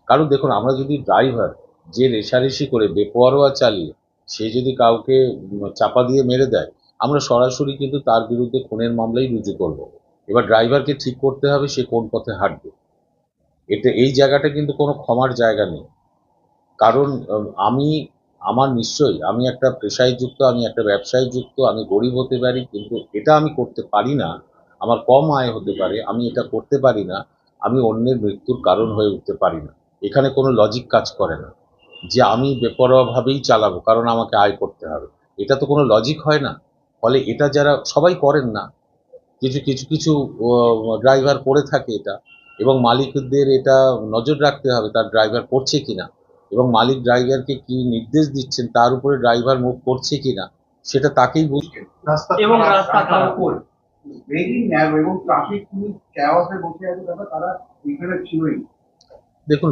কারণ দেখুন, আমরা যদি ড্রাইভার যে রেষারেষি করে বেপরোয়া চালিয়ে সে যদি কাউকে চাপা দিয়ে মেরে দেয়, আমরা সরাসরি কিন্তু তার বিরুদ্ধে খুনের মামলাই রুজু করব। এবার ড্রাইভারকে ঠিক করতে হবে সে কোন পথে হাঁটবে। এই জায়গাটা কিন্তু কোনো ক্ষমার জায়গা নেই। কারণ আমার নিশ্চয়ই আমি একটা পেশায় যুক্ত, আমি একটা ব্যবসায় যুক্ত, আমি গরিব হতে পারি, কিন্তু এটা আমি করতে পারি না। আমার কম আয় হতে পারে, আমি এটা করতে পারি না। আমি অন্যের মৃত্যুর কারণ হয়ে উঠতে পারি না। এখানে কোনো লজিক কাজ করে না যে আমি বেপরোয়াভাবেই চালাবো কারণ আমাকে আয় করতে হবে। এটা তো কোনো লজিক হয় না। ফলে এটা যারা সবাই করেন না, কিছু ড্রাইভার করে থাকে এটা, এবং মালিকদের এটা নজর রাখতে হবে তার ড্রাইভার করছে কিনা, এবং মালিক ড্রাইভারকে কি নির্দেশ দিচ্ছেন তার উপরে ড্রাইভার মুভ করছে কিনা সেটা তাকেই বুঝতে। রাস্তা এবং রাস্তা তার উপর ভেরি ন্যারো এবং ট্রাফিক পুলিশ ক্যাওসে বসে আছে, তারা এখানে ছিলই। দেখুন,